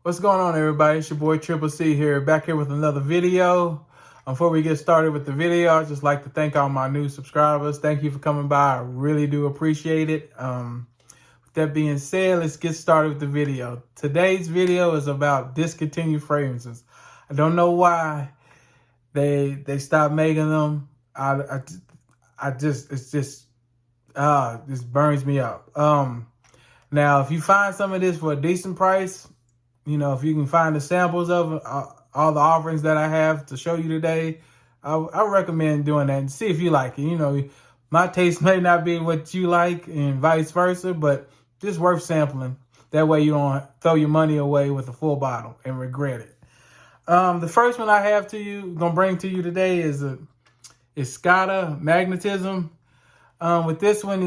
What's going on, everybody? It's your boy Triple C here, back here with another video. Before we get started with the video, I'd just like to thank all my new subscribers. Thank you for coming by. I really do appreciate it. With that being said, let's get started with the video. Today's video is about discontinued fragrances. I don't know why they stopped making them. This burns me up. Now, if you find some of this for a decent price, if you can find the samples of all the offerings that I have to show you today, I recommend doing that and see if you like it. My taste may not be what you like and vice versa, but just worth sampling. That way you don't throw your money away with a full bottle and regret it. The first one I have gonna bring to you today is Scotta Magnetism. With this one,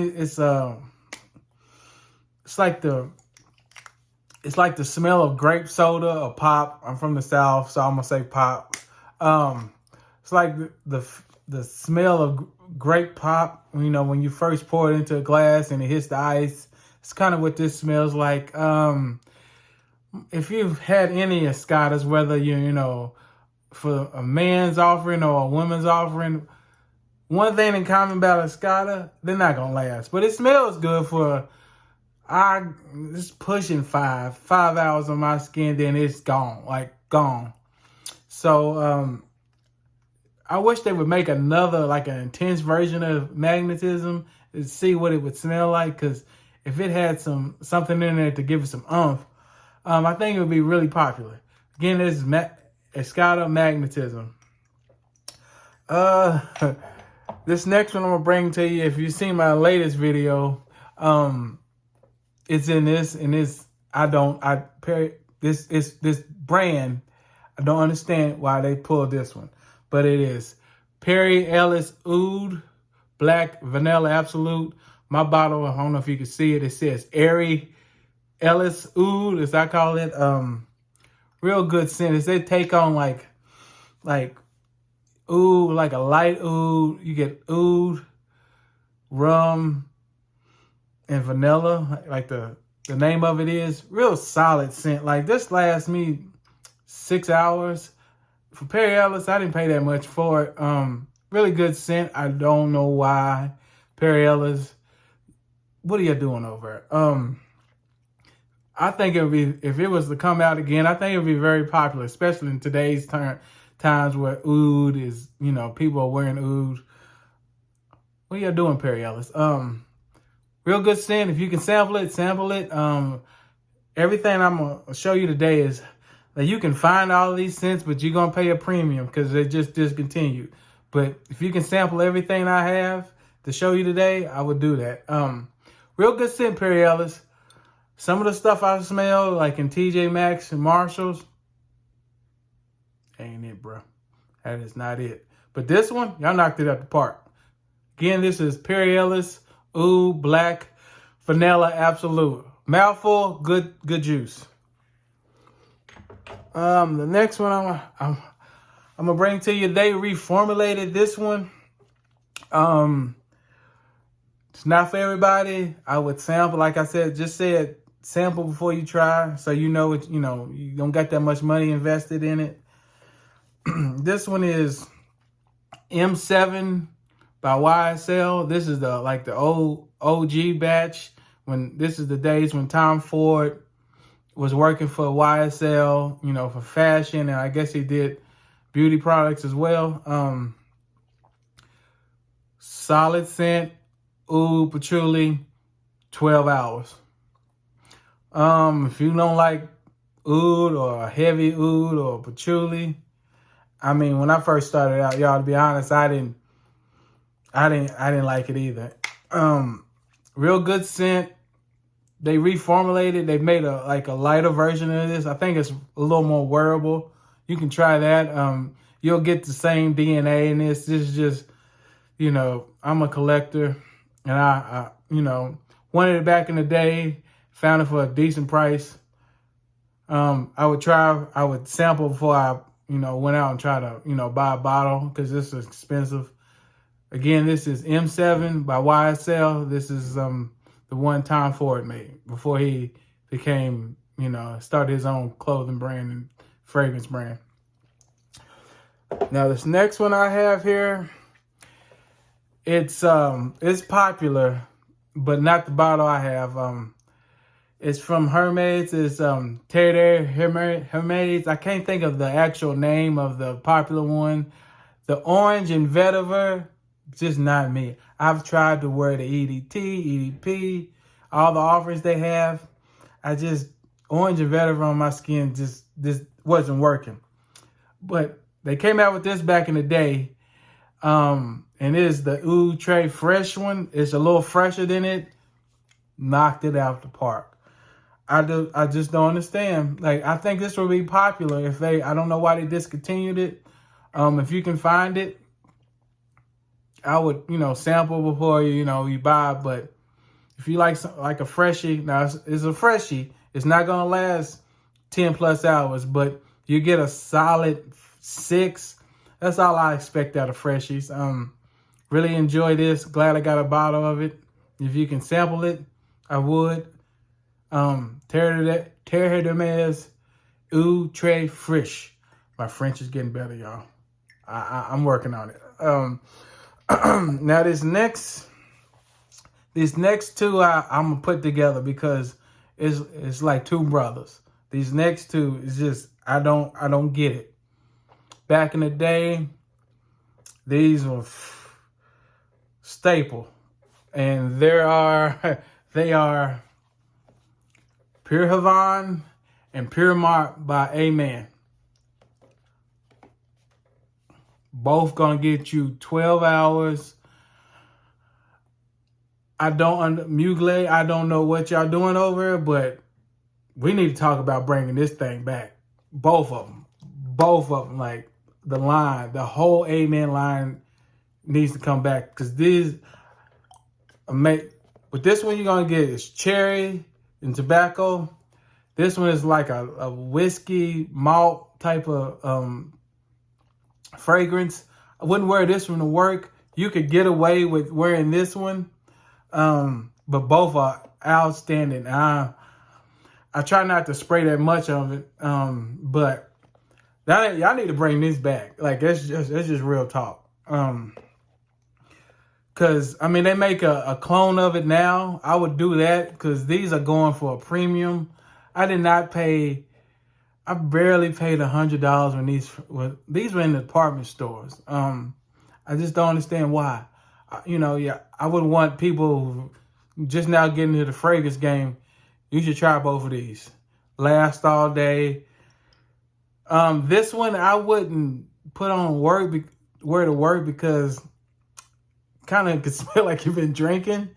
it's like the smell of grape soda or pop. I'm from the South, so I'm gonna say pop. It's like the smell of grape pop. When you first pour it into a glass and it hits the ice. It's kind of what this smells like. If you've had any of Scottas, whether for a man's offering or a woman's offering, one thing in common about a Scotta, they're not gonna last. But it smells good for it's pushing 5 hours on my skin, then it's gone. So I wish they would make another, like an intense version of Magnetism to see what it would smell like. Because if it had something in there to give it some oomph, I think it would be really popular. Again, this is Scotta Magnetism. This next one I'm gonna bring to you, if you've seen my latest video, it's in this, and this brand, I don't understand why they pulled this one, but it is Perry Ellis Oud Black Vanilla Absolute. My bottle, I don't know if you can see it, it says Perry Ellis Oud, as I call it. Real good scent. They take on like oud, like a light oud. You get oud, rum, and vanilla, like the name of it is. Real solid scent. Like, this lasts me 6 hours. For Perry Ellis, I didn't pay that much for it. Really good scent. I don't know why. Perry Ellis, what are you doing over it? I think it would be, if it was to come out again, I think it would be very popular, especially in today's times where oud is, people are wearing oud. What are you doing, Perry Ellis? Real good scent. If you can sample it, sample it. Everything I'm going to show you today is that you can find all of these scents, but you're going to pay a premium because they're just discontinued. But if you can sample everything I have to show you today, I would do that. Real good scent, Perry Ellis. Some of the stuff I smell, like in TJ Maxx and Marshalls, ain't it, bro. That is not it. But this one, y'all knocked it out the park. Again, this is Perry Ellis Oud Black Vanilla Absolute. Mouthful, good juice. The next one I'm gonna bring to you, they reformulated this one. It's not for everybody. I would sample, like I said, sample before you try, so you don't got that much money invested in it. This one is M7 by YSL. This is the old OG batch. This is the days when Tom Ford was working for YSL, for fashion, and I guess he did beauty products as well. Solid scent, oud patchouli, 12 hours. If you don't like oud or heavy oud or patchouli, when I first started out, y'all, to be honest, I didn't like it either. Real good scent. They reformulated. They made a lighter version of this. I think it's a little more wearable. You can try that. You'll get the same DNA in this. This is just, I'm a collector, and I wanted it back in the day. Found it for a decent price. I would sample before I, went out and try to, buy a bottle, because this is expensive. Again, this is M7 by YSL. This is the one Tom Ford made before he became started his own clothing brand and fragrance brand. Now this next one I have here, it's popular, but not the bottle I have. It's from Hermes. It's Terre Hermes. I can't think of the actual name of the popular one. The orange and vetiver, just not me. I've tried to wear the EDT, EDP, all the offerings they have. Orange and vetiver on my skin just wasn't working. But they came out with this back in the day. And it is the Oud Très Fresh one. It's a little fresher than it. Knocked it out the park. I just don't understand. Like, I think this will be popular if I don't know why they discontinued it. If you can find it, I would, sample before you buy. But if you like a freshie, now it's a freshie. It's not gonna last 10 plus hours, but you get a solid 6. That's all I expect out of freshies. Really enjoy this. Glad I got a bottle of it. If you can sample it, I would. Terre Hermes Oud Très Fresh. My French is getting better, y'all. I'm working on it. Now these next two I'm gonna put together because it's like two brothers. These next two is just I don't get it. Back in the day, these were staple, and they are Pure Havane and Pure Mark by Amen. Both gonna get you 12 hours. Mugler, I don't know what y'all doing over here, but we need to talk about bringing this thing back. Both of them, like the whole Amen line needs to come back because with this one you're gonna get is cherry and tobacco. This one is like a whiskey malt type of fragrance. I wouldn't wear this one to work. You could get away with wearing this one, but both are outstanding. I try not to spray that much of it, but y'all need to bring this back. Like that's just real talk. Cause I mean they make a clone of it now. I would do that because these are going for a premium. I barely paid $100 when these were in the department stores. I just don't understand why. I would want people who just now getting into the fragrance game. You should try both of these. Last all day. This one I wouldn't put on wear to work because kind of could smell like you've been drinking.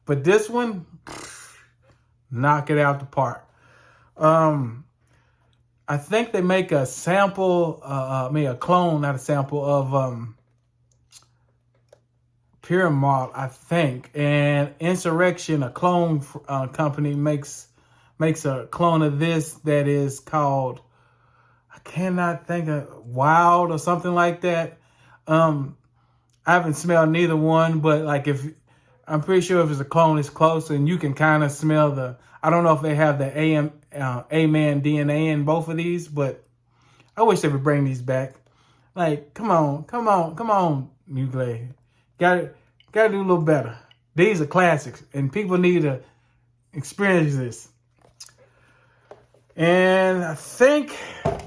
But this one, knock it out the park. I think they make a sample, a clone, not a sample of Pure Malt, I think. And Insurrection, a clone company, makes a clone of this that is called, I cannot think of, Wild or something like that. I haven't smelled neither one, but like I'm pretty sure if it's a clone, it's close, and you can kind of smell I don't know if they have the Amen DNA in both of these, but I wish they would bring these back. Like, come on, Mugler. Gotta do a little better. These are classics, and people need to experience this. And I think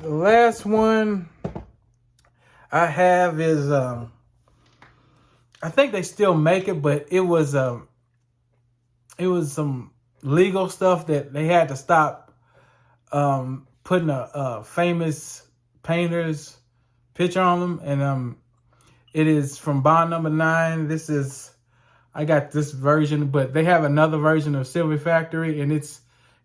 the last one I have is I think they still make it, but it was some legal stuff that they had to stop putting a famous painter's picture on them, and it is from Bond Number 9. I got this version, but they have another version of Silver Factory, and it's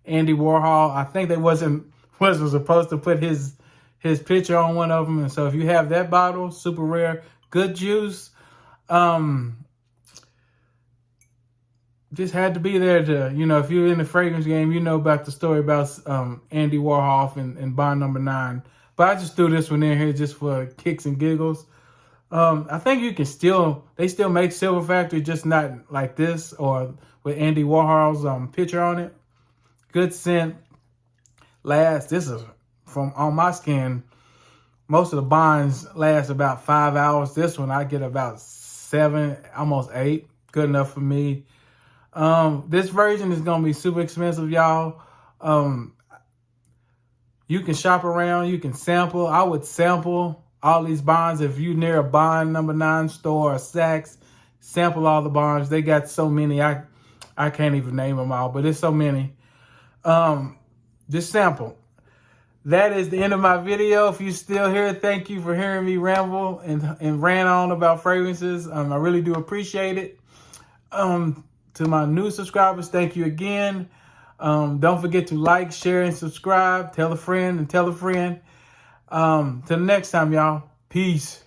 Andy Warhol. I think they wasn't supposed to put his picture on one of them, and so if you have that bottle, super rare, good juice. Just had to be there to, if you're in the fragrance game, you know about the story about Andy Warhol and Bond Number 9. But I just threw this one in here just for kicks and giggles. I think they still make Silver Factory, just not like this or with Andy Warhol's picture on it. Good scent. last. This is from on my skin. Most of the bonds last about 5 hours. This one I get about 7, almost 8. Good enough for me. This version is gonna be super expensive, y'all. You can shop around, you can sample. I would sample all these bonds. If you near a Bond number 9 store or Saks, sample all the bonds. They got so many, I can't even name them all, but it's so many. Just sample. That is the end of my video. If you're still here, thank you for hearing me ramble and rant on about fragrances. I really do appreciate it. To my new subscribers, thank you again. Don't forget to like, share, and subscribe. Tell a friend and tell a friend. Till next time, y'all. Peace.